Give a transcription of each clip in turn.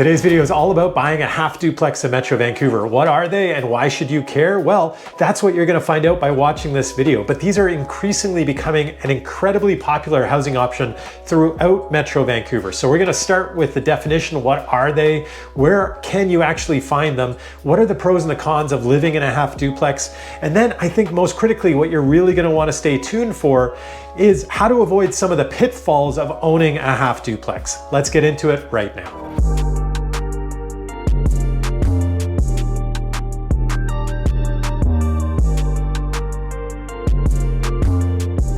Today's video is all about buying a half duplex in Metro Vancouver. What are they and why should you care? Well, that's what you're gonna find out by watching this video, but these are increasingly becoming an incredibly popular housing option throughout Metro Vancouver. So we're gonna start with the definition. What are they? Where can you actually find them? What are the pros and the cons of living in a half duplex? And then I think most critically, what you're really gonna wanna stay tuned for is how to avoid some of the pitfalls of owning a half duplex. Let's get into it right now.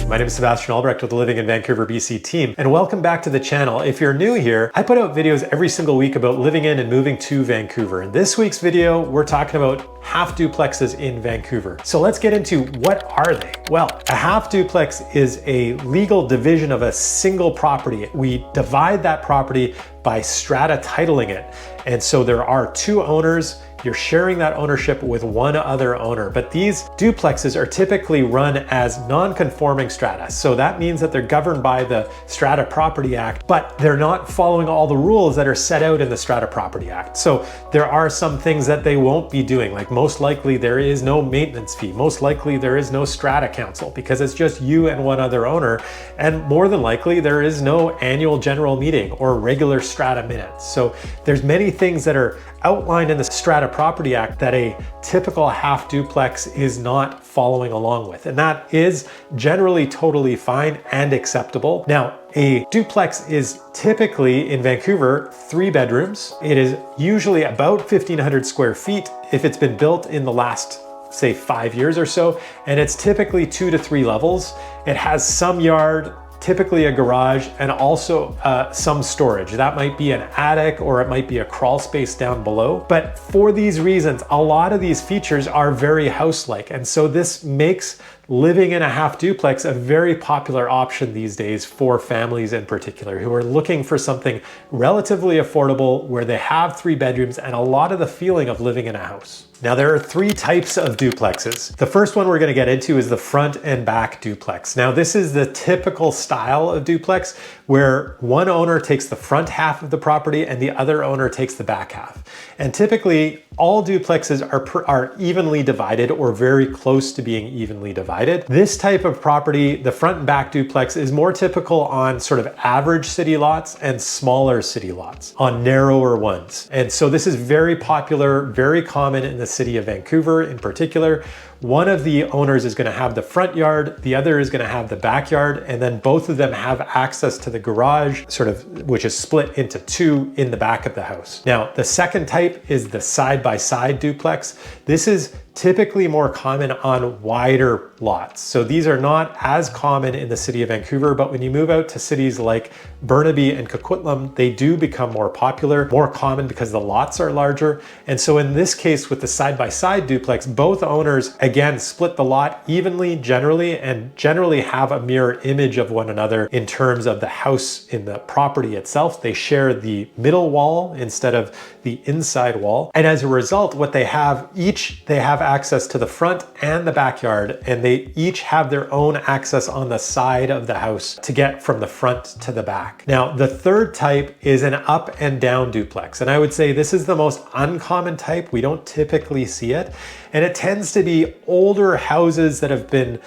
My name is Sebastian Albrecht with the Living in Vancouver, BC team, and welcome back to the channel. If you're new here, I put out videos every single week about living in and moving to Vancouver. In this week's video, we're talking about half duplexes in Vancouver. So let's get into what are they? Well, a half duplex is a legal division of a single property. We divide that property by strata titling it. And so there are two owners. You're sharing that ownership with one other owner, but these duplexes are typically run as non-conforming strata. So that means that they're governed by the Strata Property Act, but they're not following all the rules that are set out in the Strata Property Act. So there are some things that they won't be doing, like most likely there is no maintenance fee. Most likely there is no strata council because it's just you and one other owner. And more than likely there is no annual general meeting or regular strata minutes. So there's many things that are outlined in the Strata Property Act that a typical half duplex is not following along with. And that is generally totally fine and acceptable. Now, a duplex is typically in Vancouver 3 bedrooms. It is usually about 1,500 square feet if it's been built in the last say 5 years or so. And it's typically 2 to 3 levels. It has some yard, typically a garage, and also some storage. That might be an attic or it might be a crawl space down below. But for these reasons, a lot of these features are very house-like. And so this makes living in a half duplex a very popular option these days for families in particular who are looking for something relatively affordable where they have 3 bedrooms and a lot of the feeling of living in a house. Now there are 3 types of duplexes. The first one we're gonna get into is the front and back duplex. Now this is the typical style of duplex where one owner takes the front half of the property and the other owner takes the back half. And typically all duplexes are evenly divided or very close to being evenly divided. This type of property, the front and back duplex, is more typical on sort of average city lots and smaller city lots, on narrower ones. And so this is very popular, very common in the city of Vancouver in particular. One of the owners is going to have the front yard, the other is going to have the backyard, and then both of them have access to the garage, sort of, which is split into 2 in the back of the house. Now, the second type is the side-by-side duplex. This is typically more common on wider lots. So these are not as common in the city of Vancouver, but when you move out to cities like Burnaby and Coquitlam, they do become more popular, more common because the lots are larger. And so in this case with the side-by-side duplex, both owners again split the lot evenly generally and generally have a mirror image of one another in terms of the house in the property itself. They share the middle wall instead of the inside wall. And as a result, what they have, they have access to the front and the backyard, and they each have their own access on the side of the house to get from the front to the back. Now, the third type is an up and down duplex. And I would say this is the most uncommon type. We don't typically see it. And it tends to be older houses that have been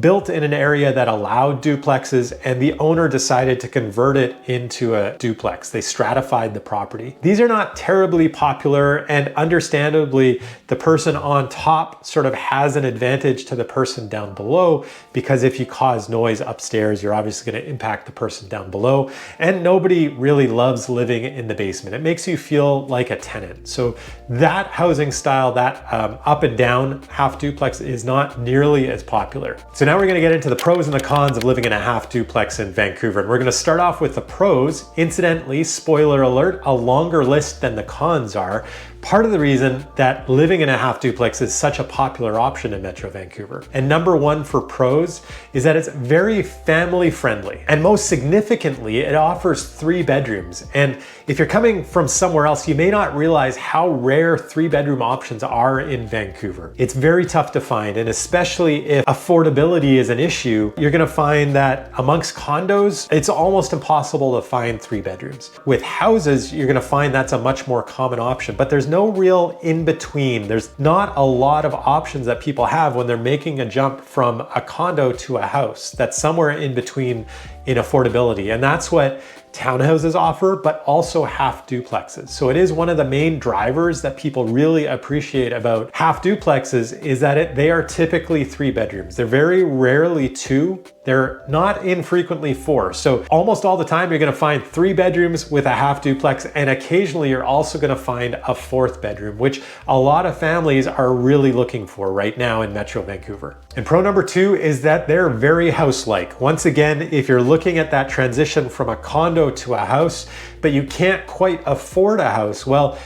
built in an area that allowed duplexes, and the owner decided to convert it into a duplex. They stratified the property. These are not terribly popular, and understandably, the person on top sort of has an advantage to the person down below, because if you cause noise upstairs, you're obviously going to impact the person down below, and nobody really loves living in the basement. It makes you feel like a tenant. So that housing style, that up and down half duplex, is not nearly as popular. So now we're going to get into the pros and the cons of living in a half duplex in Vancouver. And we're going to start off with the pros. Incidentally, spoiler alert, a longer list than the cons are. Part of the reason that living in a half duplex is such a popular option in Metro Vancouver. And number 1 for pros is that it's very family friendly. And most significantly, it offers 3 bedrooms. And if you're coming from somewhere else, you may not realize how rare 3-bedroom options are in Vancouver. It's very tough to find, and especially if affordability affordability is an issue, you're gonna find that amongst condos, it's almost impossible to find 3 bedrooms. With houses, you're gonna find that's a much more common option, but there's no real in between. There's not a lot of options that people have when they're making a jump from a condo to a house that's somewhere in between in affordability. And that's what townhouses offer, but also half duplexes. So it is one of the main drivers that people really appreciate about half duplexes is that they are typically 3 bedrooms. They're very rarely 2. They're not infrequently 4. So almost all the time you're gonna find 3 bedrooms with a half duplex, and occasionally you're also gonna find a 4th bedroom, which a lot of families are really looking for right now in Metro Vancouver. And pro number 2 is that they're very house-like. Once again, if you're looking at that transition from a condo to a house, but you can't quite afford a house, well,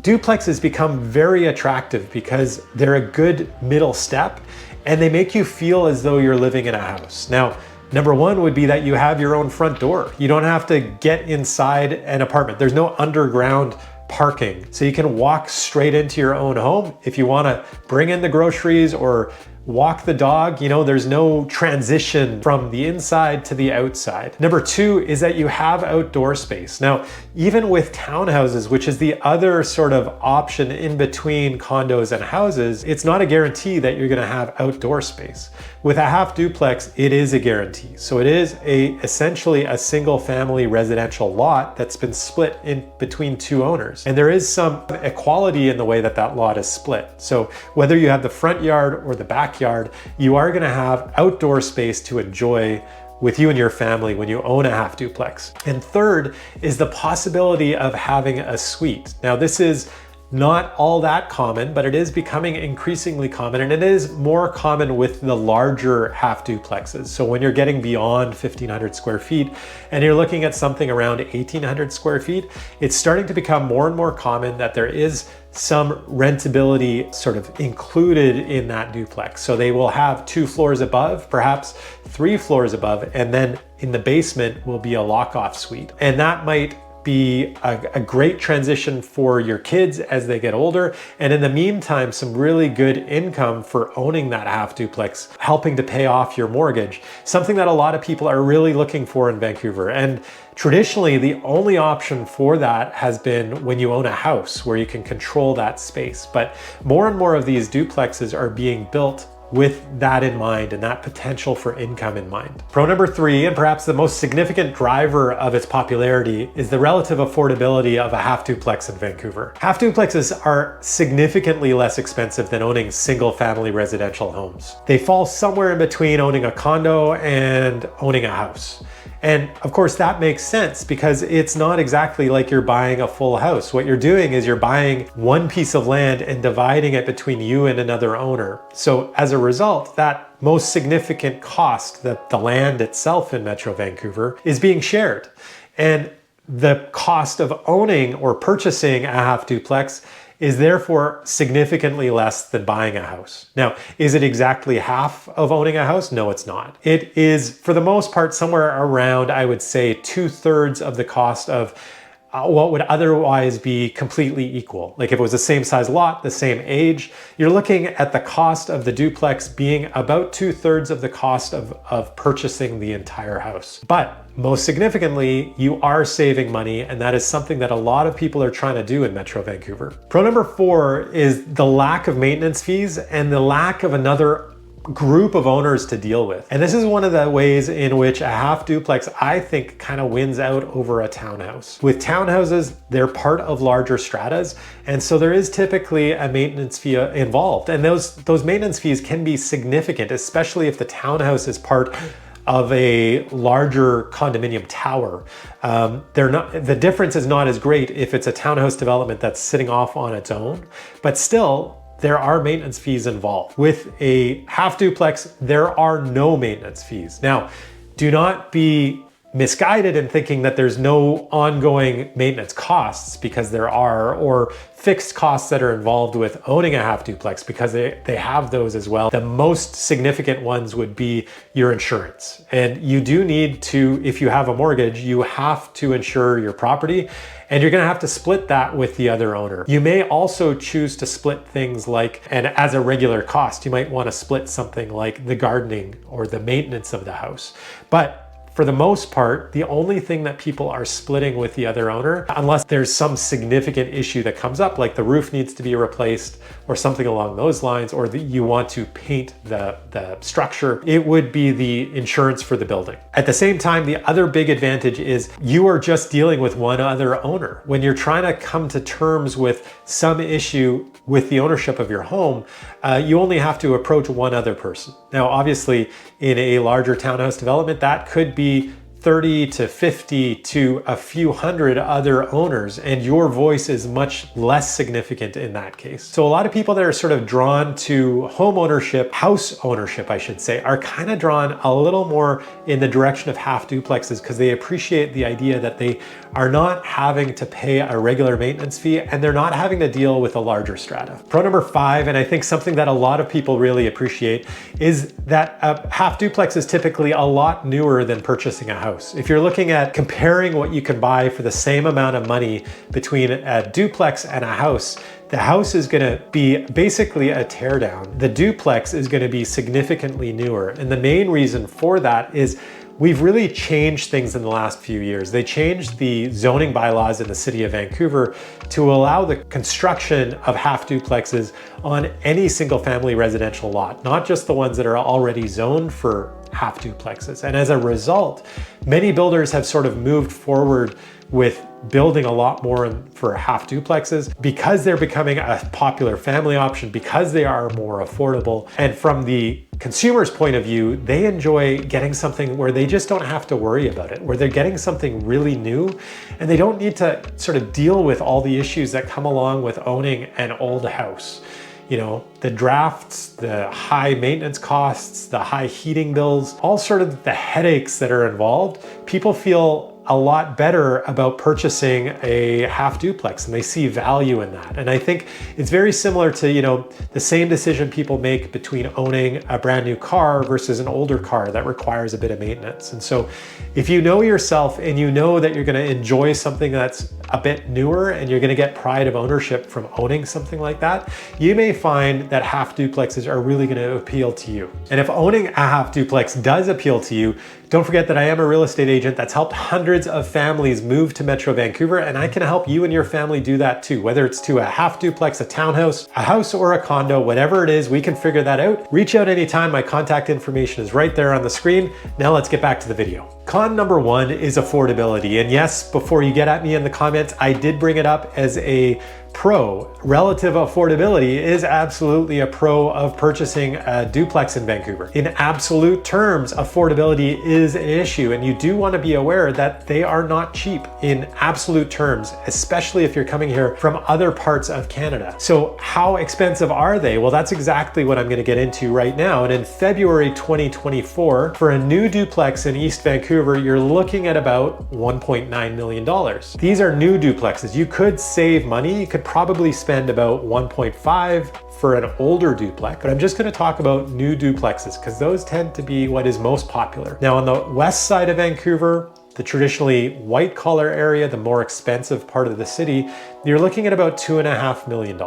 duplexes become very attractive because they're a good middle step and they make you feel as though you're living in a house. Now, number 1 would be that you have your own front door. You don't have to get inside an apartment. There's no underground parking. So you can walk straight into your own home. If you wanna bring in the groceries or walk the dog, you know, there's no transition from the inside to the outside. Number 2 is that you have outdoor space. Now, even with townhouses, which is the other sort of option in between condos and houses, it's not a guarantee that you're gonna have outdoor space. With a half duplex, it is a guarantee. So it is essentially a single family residential lot that's been split in between 2 owners. And there is some equality in the way that that lot is split. So whether you have the front yard or the backyard, you are gonna have outdoor space to enjoy with you and your family when you own a half duplex. And third is the possibility of having a suite. Now this is not all that common, but it is becoming increasingly common, and it is more common with the larger half duplexes. So when you're getting beyond 1,500 square feet and you're looking at something around 1,800 square feet, it's starting to become more and more common that there is some rentability sort of included in that duplex. So they will have 2 floors above, perhaps 3 floors above, and then in the basement will be a lock-off suite. And that might be a great transition for your kids as they get older. And in the meantime, some really good income for owning that half duplex, helping to pay off your mortgage. Something that a lot of people are really looking for in Vancouver. And traditionally, the only option for that has been when you own a house where you can control that space. But more and more of these duplexes are being built with that in mind and that potential for income in mind. Pro number 3, and perhaps the most significant driver of its popularity, is the relative affordability of a half duplex in Vancouver. Half duplexes are significantly less expensive than owning single family residential homes. They fall somewhere in between owning a condo and owning a house. And of course that makes sense because it's not exactly like you're buying a full house. What you're doing is you're buying one piece of land and dividing it between you and another owner. So as a result, that most significant cost, the land itself in Metro Vancouver, is being shared. And the cost of owning or purchasing a half duplex is therefore significantly less than buying a house. Now, is it exactly half of owning a house? No, it's not. It is, for the most part, somewhere around, I would say, 2/3 of the cost of what would otherwise be completely equal. Like if it was the same size lot, the same age, you're looking at the cost of the duplex being about 2/3 of the cost of purchasing the entire house. But most significantly, you are saving money, and that is something that a lot of people are trying to do in Metro Vancouver. Pro number 4 is the lack of maintenance fees and the lack of another group of owners to deal with. And this is one of the ways in which a half duplex, I think, kind of wins out over a townhouse. With townhouses, they're part of larger stratas, and so there is typically a maintenance fee involved. And those maintenance fees can be significant, especially if the townhouse is part of a larger condominium tower. The difference is not as great if it's a townhouse development that's sitting off on its own, but still, there are maintenance fees involved. With a half duplex, there are no maintenance fees. Now, do not be misguided in thinking that there's no ongoing maintenance costs, because there are, or fixed costs that are involved with owning a half duplex, because they have those as well. The most significant ones would be your insurance. And you do need to, if you have a mortgage, you have to insure your property, and you're gonna have to split that with the other owner. You may also choose to split things like, and as a regular cost, you might wanna split something like the gardening or the maintenance of the house. But for the most part, the only thing that people are splitting with the other owner, unless there's some significant issue that comes up, like the roof needs to be replaced or something along those lines, or you want to paint the structure, it would be the insurance for the building. At the same time, the other big advantage is you are just dealing with one other owner. When you're trying to come to terms with some issue with the ownership of your home, you only have to approach one other person. Now, obviously, in a larger townhouse development, that could be 30 to 50 to a few hundred other owners, and your voice is much less significant in that case. So a lot of people that are sort of drawn to home ownership, house ownership, I should say, are kind of drawn a little more in the direction of half duplexes, because they appreciate the idea that they are not having to pay a regular maintenance fee, and they're not having to deal with a larger strata. Pro number 5, and I think something that a lot of people really appreciate, is that a half duplex is typically a lot newer than purchasing a house. If you're looking at comparing what you can buy for the same amount of money between a duplex and a house, the house is gonna be basically a teardown. The duplex is gonna be significantly newer. And the main reason for that is we've really changed things in the last few years. They changed the zoning bylaws in the city of Vancouver to allow the construction of half duplexes on any single family residential lot, not just the ones that are already zoned for half duplexes. And as a result, many builders have sort of moved forward with building a lot more for half duplexes because they're becoming a popular family option, because they are more affordable. And from the consumer's point of view, they enjoy getting something where they just don't have to worry about it, where they're getting something really new and they don't need to sort of deal with all the issues that come along with owning an old house. You know, the drafts, the high maintenance costs, the high heating bills, all sort of the headaches that are involved. People feel a lot better about purchasing a half duplex, and they see value in that. And I think it's very similar to, you know, the same decision people make between owning a brand new car versus an older car that requires a bit of maintenance. And so if you know yourself and you know that you're gonna enjoy something that's a bit newer and you're gonna get pride of ownership from owning something like that, you may find that half duplexes are really gonna appeal to you. And if owning a half duplex does appeal to you, don't forget that I am a real estate agent that's helped hundreds of families move to Metro Vancouver, and I can help you and your family do that too. Whether it's to a half duplex, a townhouse, a house, or a condo, whatever it is, we can figure that out. Reach out anytime. My contact information is right there on the screen. Now let's get back to the video. Con number 1 is affordability. And yes, before you get at me in the comments, I did bring it up as a pro. Relative affordability is absolutely a pro of purchasing a duplex in Vancouver. In absolute terms, affordability is an issue, and you do want to be aware that they are not cheap in absolute terms, especially if you're coming here from other parts of Canada. So how expensive are they? Well, that's exactly what I'm going to get into right now. And in February 2024, for a new duplex in East Vancouver, you're looking at about $1.9 million. These are new duplexes. You could save money. You could probably spend about 1.5 for an older duplex, but I'm just going to talk about new duplexes because those tend to be what is most popular. Now on the west side of Vancouver, the traditionally white collar area, the more expensive part of the city, you're looking at about $2.5 million.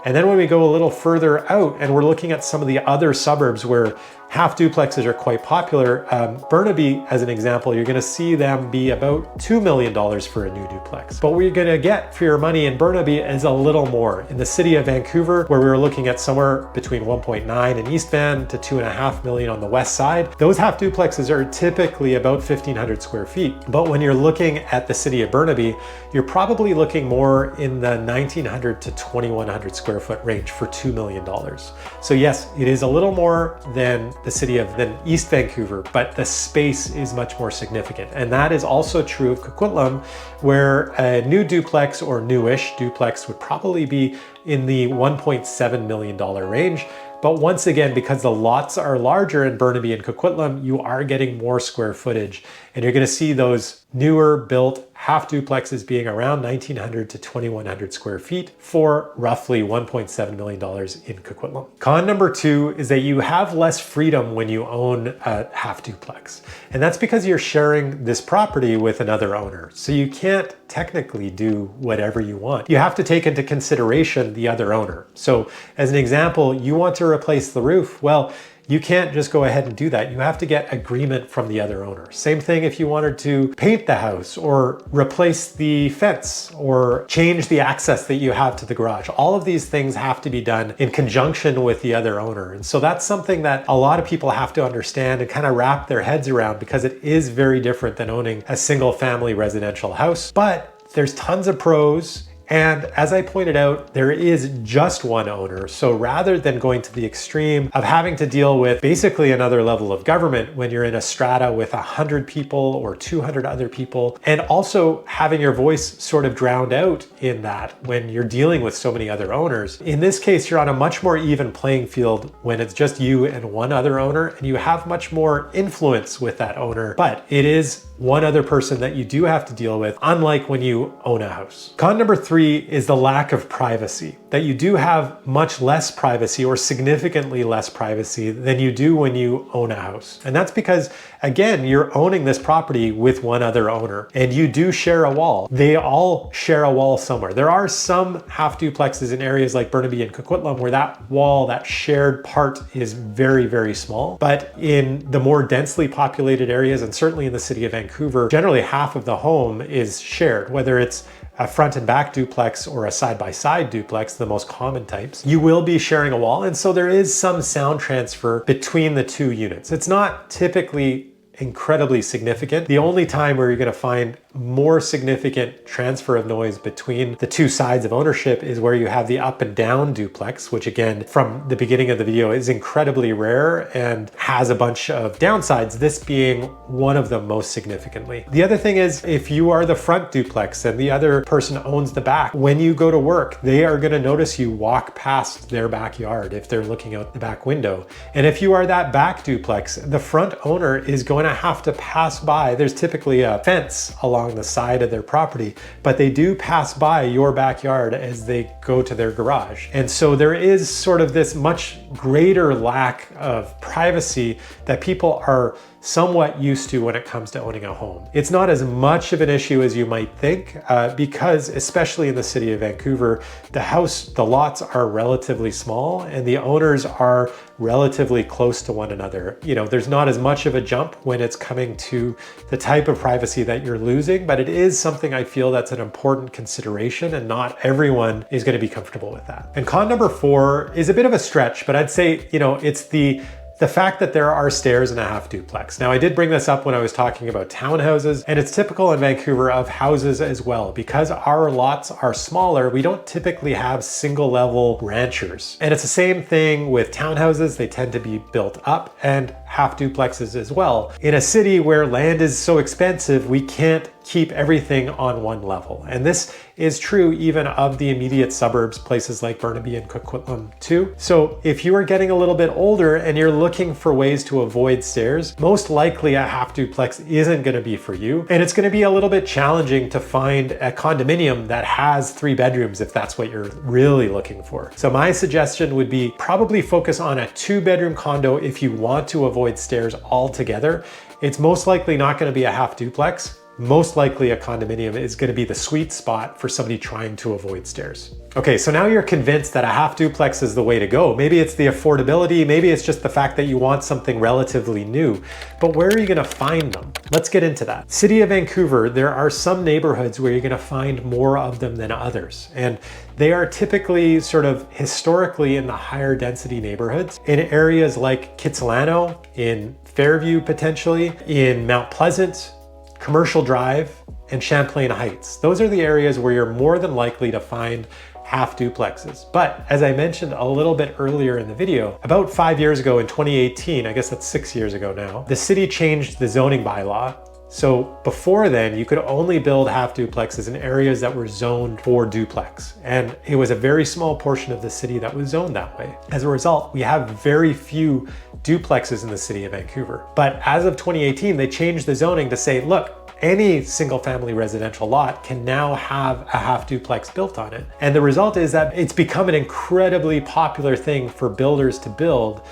And then when we go a little further out and we're looking at some of the other suburbs where half duplexes are quite popular, Burnaby as an example, you're gonna see them be about $2 million for a new duplex. But what you're gonna get for your money in Burnaby is a little more. In the city of Vancouver, where we were looking at somewhere between 1.9 in East Van to 2.5 million on the west side, those half duplexes are typically about 1,500 square feet. But when you're looking at the city of Burnaby, you're probably looking more in the 1,900 to 2,100 square foot range for $2 million. So yes, it is a little more than East Vancouver, but the space is much more significant. And that is also true of Coquitlam, where a new duplex or newish duplex would probably be in the $1.7 million range. But once again, because the lots are larger in Burnaby and Coquitlam, you are getting more square footage. And you're gonna see those newer built half duplexes being around 1,900 to 2,100 square feet for roughly $1.7 million in Coquitlam. Con number 2 is that you have less freedom when you own a half duplex. And that's because you're sharing this property with another owner. So you can't technically do whatever you want. You have to take into consideration the other owner. So as an example, you want to replace the roof. Well, you can't just go ahead and do that. You have to get agreement from the other owner. Same thing if you wanted to paint the house or replace the fence or change the access that you have to the garage. All of these things have to be done in conjunction with the other owner. And so that's something that a lot of people have to understand and kind of wrap their heads around, because it is very different than owning a single family residential house. But there's tons of pros. And as I pointed out, there is just one owner. So rather than going to the extreme of having to deal with basically another level of government when you're in a strata with 100 people or 200 other people, and also having your voice sort of drowned out in that when you're dealing with so many other owners, in this case, you're on a much more even playing field when it's just you and one other owner, and you have much more influence with that owner. But it is one other person that you do have to deal with, unlike when you own a house. Con number 3 is the lack of privacy, that you do have much less privacy or significantly less privacy than you do when you own a house. And that's because, again, you're owning this property with one other owner and you do share a wall. They all share a wall somewhere. There are some half duplexes in areas like Burnaby and Coquitlam where that wall, that shared part, is very, very small. But in the more densely populated areas, and certainly in the city of Vancouver, generally half of the home is shared, whether it's a front and back duplex or a side-by-side duplex, the most common types. You will be sharing a wall, and so there is some sound transfer between the two units. It's not typically incredibly significant. The only time where you're going to find more significant transfer of noise between the two sides of ownership is where you have the up and down duplex, which again, from the beginning of the video, is incredibly rare and has a bunch of downsides, this being one of them most significantly. The other thing is, if you are the front duplex and the other person owns the back, when you go to work, they are going to notice you walk past their backyard if they're looking out the back window. And if you are that back duplex, the front owner is going to have to pass by. There's typically a fence along the side of their property, but they do pass by your backyard as they go to their garage. And so there is sort of this much greater lack of privacy that people are somewhat used to when it comes to owning a home. It's not as much of an issue as you might think, because especially in the city of Vancouver, the lots are relatively small and the owners are relatively close to one another. You know, there's not as much of a jump when it's coming to the type of privacy that you're losing, but it is something I feel that's an important consideration, and not everyone is going to be comfortable with that. And con number 4 is a bit of a stretch, but I'd say, you know, it's the fact that there are stairs in a half duplex. Now, I did bring this up when I was talking about townhouses, and it's typical in Vancouver of houses as well. Because our lots are smaller, we don't typically have single level ranchers. And it's the same thing with townhouses. They tend to be built up, and half duplexes as well. In a city where land is so expensive, we can't keep everything on one level. And this is true even of the immediate suburbs, places like Burnaby and Coquitlam too. So if you are getting a little bit older and you're looking for ways to avoid stairs, most likely a half duplex isn't going to be for you. And it's going to be a little bit challenging to find a condominium that has 3 bedrooms if that's what you're really looking for. So my suggestion would be probably focus on a 2-bedroom condo if you want to avoid stairs altogether. It's most likely not going to be a half duplex. Most likely a condominium is going to be the sweet spot for somebody trying to avoid stairs. Okay, so now you're convinced that a half duplex is the way to go. Maybe it's the affordability, maybe it's just the fact that you want something relatively new, but where are you going to find them? Let's get into that. City of Vancouver, there are some neighborhoods where you're going to find more of them than others, and they are typically sort of historically in the higher density neighborhoods, in areas like Kitsilano, in Fairview potentially, in Mount Pleasant, Commercial Drive, and Champlain Heights. Those are the areas where you're more than likely to find half duplexes. But as I mentioned a little bit earlier in the video, about 5 years ago in 2018, I guess that's 6 years ago now, the city changed the zoning bylaw So before then, you could only build half duplexes in areas that were zoned for duplex. And it was a very small portion of the city that was zoned that way. As a result, we have very few duplexes in the city of Vancouver. But as of 2018, they changed the zoning to say, look, any single family residential lot can now have a half duplex built on it. And the result is that it's become an incredibly popular thing for builders to build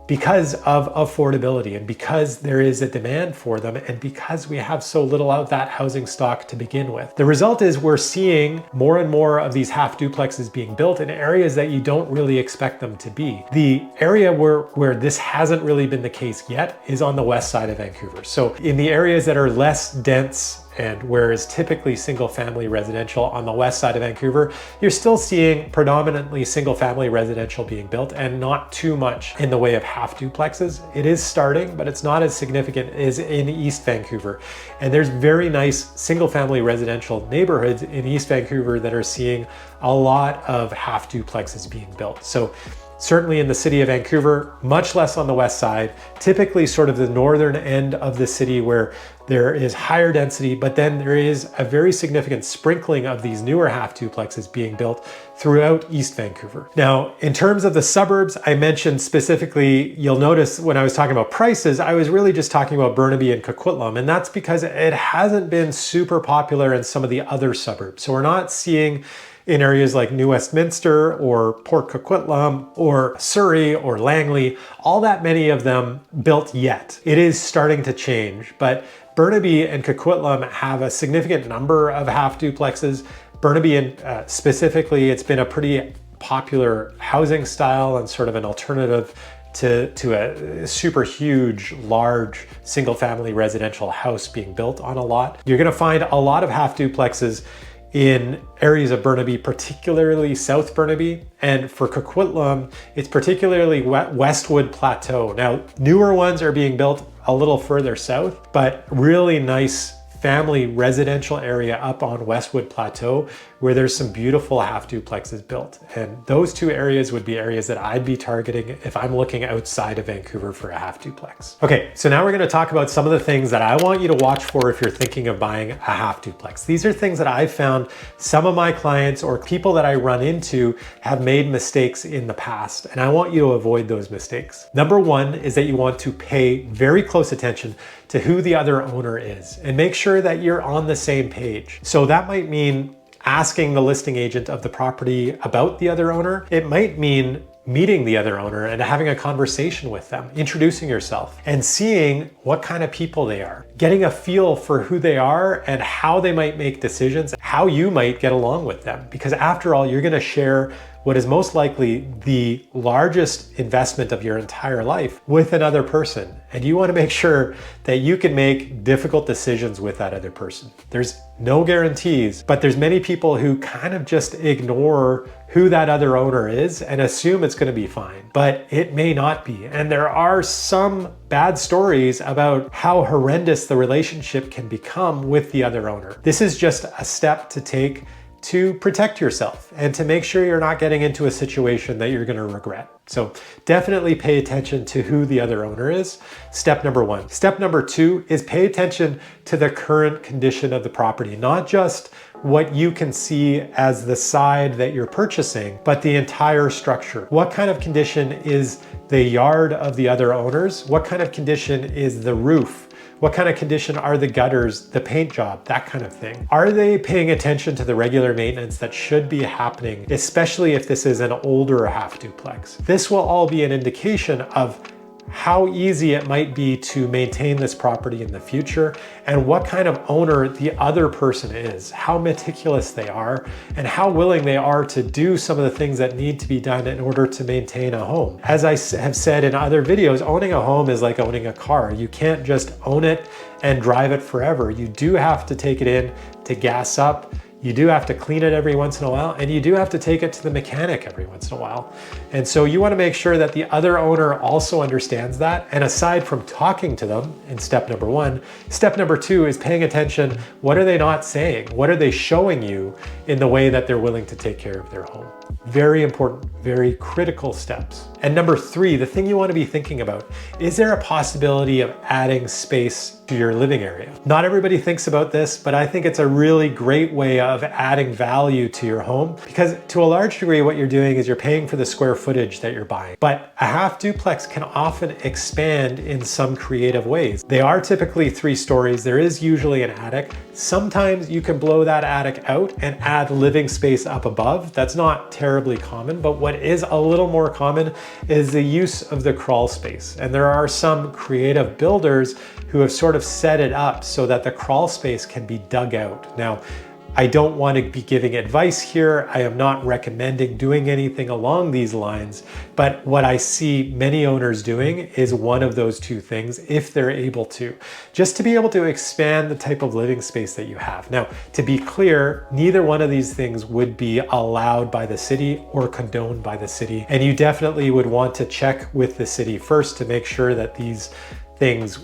because of affordability and because there is a demand for them and because we have so little of that housing stock to begin with. The result is we're seeing more and more of these half duplexes being built in areas that you don't really expect them to be. The area where this hasn't really been the case yet is on the west side of Vancouver. So in the areas that are less dense and where is typically single family residential on the west side of Vancouver, you're still seeing predominantly single family residential being built and not too much in the way of half duplexes. It is starting, but it's not as significant as in East Vancouver. And there's very nice single family residential neighborhoods in East Vancouver that are seeing a lot of half duplexes being built. So certainly in the city of Vancouver, much less on the west side, typically sort of the northern end of the city where there is higher density, but then there is a very significant sprinkling of these newer half duplexes being built throughout East Vancouver. Now, in terms of the suburbs, I mentioned specifically, you'll notice when I was talking about prices, I was really just talking about Burnaby and Coquitlam, and that's because it hasn't been super popular in some of the other suburbs. So we're not seeing in areas like New Westminster or Port Coquitlam or Surrey or Langley, all that many of them built yet. It is starting to change, but Burnaby and Coquitlam have a significant number of half duplexes. Burnaby and specifically, it's been a pretty popular housing style and sort of an alternative to a super huge, large single family residential house being built on a lot. You're gonna find a lot of half duplexes in areas of Burnaby, particularly South Burnaby. And for Coquitlam, it's particularly Westwood Plateau. Now, newer ones are being built a little further south, but really nice family residential area up on Westwood Plateau where there's some beautiful half duplexes built. And those two areas would be areas that I'd be targeting if I'm looking outside of Vancouver for a half duplex. Okay, so now we're gonna talk about some of the things that I want you to watch for if you're thinking of buying a half duplex. These are things that I've found some of my clients or people that I run into have made mistakes in the past, and I want you to avoid those mistakes. Number one is that you want to pay very close attention to who the other owner is and make sure that you're on the same page. So that might mean asking the listing agent of the property about the other owner. It might mean meeting the other owner and having a conversation with them, introducing yourself and seeing what kind of people they are, getting a feel for who they are and how they might make decisions, how you might get along with them. Because after all, you're gonna share what is most likely the largest investment of your entire life with another person. And you want to make sure that you can make difficult decisions with that other person. There's no guarantees, but there's many people who kind of just ignore who that other owner is and assume it's going to be fine, but it may not be. And there are some bad stories about how horrendous the relationship can become with the other owner. This is just a step to take to protect yourself and to make sure you're not getting into a situation that you're going to regret. So definitely pay attention to who the other owner is. Step number one. Step number two is pay attention to the current condition of the property, not just what you can see as the side that you're purchasing, but the entire structure. What kind of condition is the yard of the other owners? What kind of condition is the roof? What kind of condition are the gutters, the paint job, that kind of thing? Are they paying attention to the regular maintenance that should be happening, especially if this is an older half duplex? This will all be an indication of how easy it might be to maintain this property in the future and what kind of owner the other person is, how meticulous they are, and how willing they are to do some of the things that need to be done in order to maintain a home. As I have said in other videos, owning a home is like owning a car. You can't just own it and drive it forever. You do have to take it in to gas up. You do have to clean it every once in a while, and you do have to take it to the mechanic every once in a while. And so you want to make sure that the other owner also understands that. And aside from talking to them in step number one, step number two is paying attention. What are they not saying? What are they showing you in the way that they're willing to take care of their home? Very important, very critical steps. And number three, the thing you want to be thinking about, is there a possibility of adding space to your living area. Not everybody thinks about this, but I think it's a really great way of adding value to your home, because to a large degree what you're doing is you're paying for the square footage that you're buying. But a half duplex can often expand in some creative ways. They are typically 3 stories. There is usually an attic. Sometimes you can blow that attic out and add living space up above. That's not terribly common, but what is a little more common is the use of the crawl space. And there are some creative builders who have sort of set it up so that the crawl space can be dug out. Now, I don't want to be giving advice here. I am not recommending doing anything along these lines, but what I see many owners doing is one of those 2 things if they're able to, just to be able to expand the type of living space that you have. Now, to be clear, neither one of these things would be allowed by the city or condoned by the city, and you definitely would want to check with the city first to make sure that these things,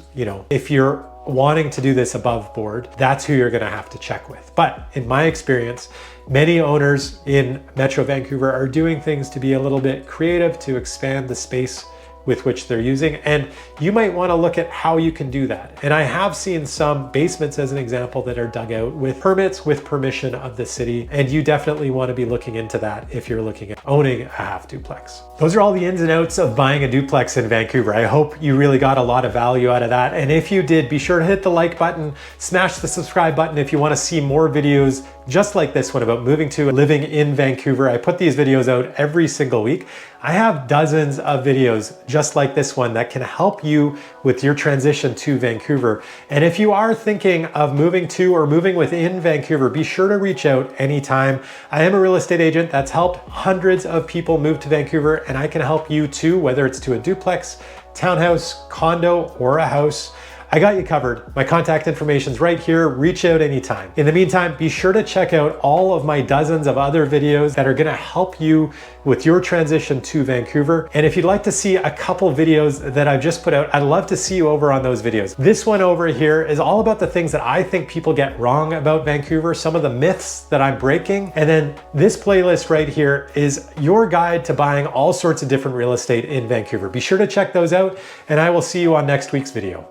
if you're wanting to do this above board, that's who you're going to have to check with. But in my experience, many owners in Metro Vancouver are doing things to be a little bit creative to expand the space with which they're using, and you might want to look at how you can do that. And I have seen some basements as an example that are dug out with permits, with permission of the city, and you definitely want to be looking into that if you're looking at owning a half duplex. Those are all the ins and outs of buying a duplex in Vancouver. I hope you really got a lot of value out of that, and if you did, be sure to hit the like button, smash the subscribe button if you want to see more videos just like this one about moving to living in Vancouver. I put these videos out every single week. I have dozens of videos just like this one that can help you with your transition to Vancouver. And if you are thinking of moving to or moving within Vancouver, be sure to reach out anytime. I am a real estate agent that's helped hundreds of people move to Vancouver, and I can help you too, whether it's to a duplex, townhouse, condo, or a house. I got you covered. My contact information's right here. Reach out anytime. In the meantime, be sure to check out all of my dozens of other videos that are gonna help you with your transition to Vancouver. And if you'd like to see a couple videos that I've just put out, I'd love to see you over on those videos. This one over here is all about the things that I think people get wrong about Vancouver, some of the myths that I'm breaking. And then this playlist right here is your guide to buying all sorts of different real estate in Vancouver. Be sure to check those out, and I will see you on next week's video.